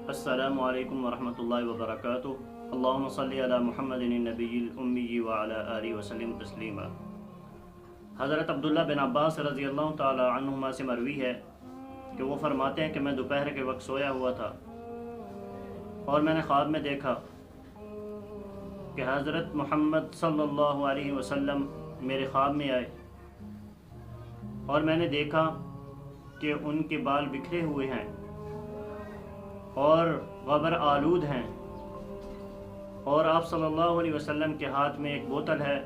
السلام علیکم ورحمۃ اللہ وبرکاتہ۔ اللہم صلی علی محمد النبی الامی وعلی آلہ وسلم تسلیما۔ حضرت عبداللہ بن عباس رضی اللہ تعالی عنہما سے مروی ہے کہ وہ فرماتے ہیں کہ میں دوپہر کے وقت سویا ہوا تھا اور میں نے خواب میں دیکھا کہ حضرت محمد صلی اللہ علیہ وسلم میرے خواب میں آئے اور میں نے دیکھا کہ ان کے بال بکھرے ہوئے ہیں اور غبر آلود ہیں، اور آپ صلی اللہ علیہ وسلم کے ہاتھ میں ایک بوتل ہے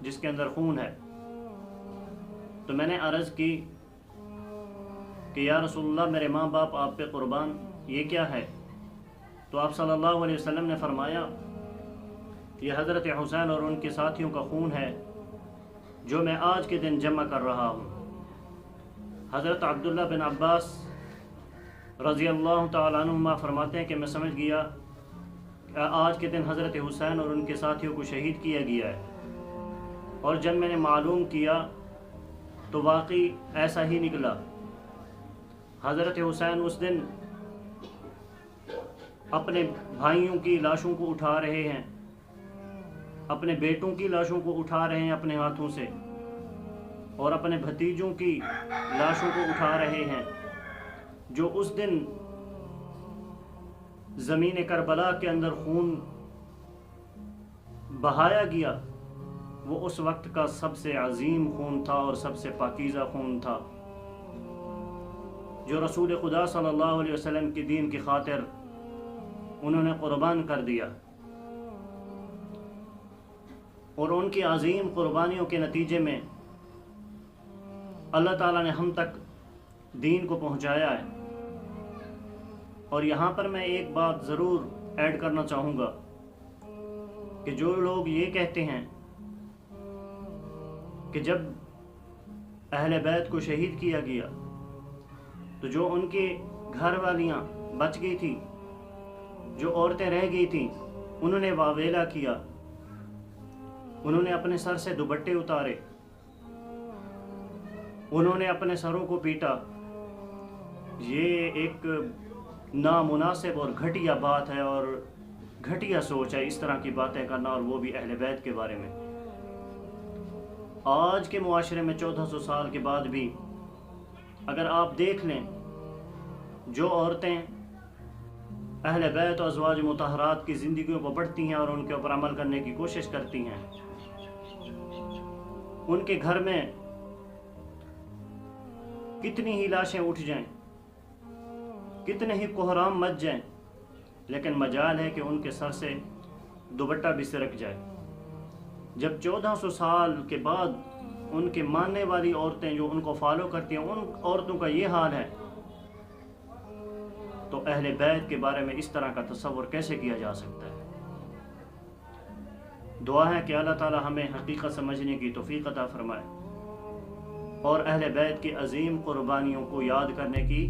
جس کے اندر خون ہے۔ تو میں نے عرض کی کہ یا رسول اللہ، میرے ماں باپ آپ پہ قربان، یہ کیا ہے؟ تو آپ صلی اللہ علیہ وسلم نے فرمایا یہ حضرت حسین اور ان کے ساتھیوں کا خون ہے جو میں آج کے دن جمع کر رہا ہوں۔ حضرت عبداللہ بن عباس رضی اللہ تعالیٰ عنہما فرماتے ہیں کہ میں سمجھ گیا کہ آج کے دن حضرت حسین اور ان کے ساتھیوں کو شہید کیا گیا ہے، اور جب میں نے معلوم کیا تو واقعی ایسا ہی نکلا۔ حضرت حسین اس دن اپنے بھائیوں کی لاشوں کو اٹھا رہے ہیں، اپنے بیٹوں کی لاشوں کو اٹھا رہے ہیں اپنے ہاتھوں سے، اور اپنے بھتیجوں کی لاشوں کو اٹھا رہے ہیں۔ جو اس دن زمین کربلا کے اندر خون بہایا گیا، وہ اس وقت کا سب سے عظیم خون تھا اور سب سے پاکیزہ خون تھا، جو رسول خدا صلی اللہ علیہ وسلم کی دین کی خاطر انہوں نے قربان کر دیا، اور ان کی عظیم قربانیوں کے نتیجے میں اللہ تعالیٰ نے ہم تک دین کو پہنچایا ہے۔ اور یہاں پر میں ایک بات ضرور ایڈ کرنا چاہوں گا کہ جو لوگ یہ کہتے ہیں کہ جب اہل بیت کو شہید کیا گیا تو جو ان کے گھر والیاں بچ گئی تھی، جو عورتیں رہ گئی تھیں، انہوں نے واویلا کیا، انہوں نے اپنے سر سے دوپٹے اتارے، انہوں نے اپنے سروں کو پیٹا۔ یہ ایک نامناسب اور گھٹیا بات ہے اور گھٹیا سوچ ہے اس طرح کی باتیں کرنا، اور وہ بھی اہل بیت کے بارے میں۔ آج کے معاشرے میں 1400 سال کے بعد بھی اگر آپ دیکھ لیں، جو عورتیں اہل بیت و ازواج مطہرات کی زندگیوں کو پڑھتی ہیں اور ان کے اوپر عمل کرنے کی کوشش کرتی ہیں، ان کے گھر میں کتنی ہی لاشیں اٹھ جائیں، کتنے ہی کوہرام مچ جائیں، لیکن مجال ہے کہ ان کے سر سے دوپٹہ بھی سرک جائے۔ جب 1400 سال کے بعد ان کے ماننے والی عورتیں جو ان کو فالو کرتی ہیں، ان عورتوں کا یہ حال ہے، تو اہل بیت کے بارے میں اس طرح کا تصور کیسے کیا جا سکتا ہے؟ دعا ہے کہ اللہ تعالی ہمیں حقیقت سمجھنے کی توفیق عطا فرمائے اور اہل بیت کی عظیم قربانیوں کو یاد کرنے کی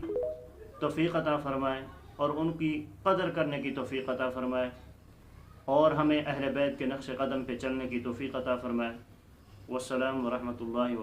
توفیق عطا فرمائے اور ان کی قدر کرنے کی توفیق عطا فرمائے، اور ہمیں اہل بیت کے نقش قدم پہ چلنے کی توفیق عطا فرمائے۔ والسلام ورحمۃ اللہ وبرکاتہ۔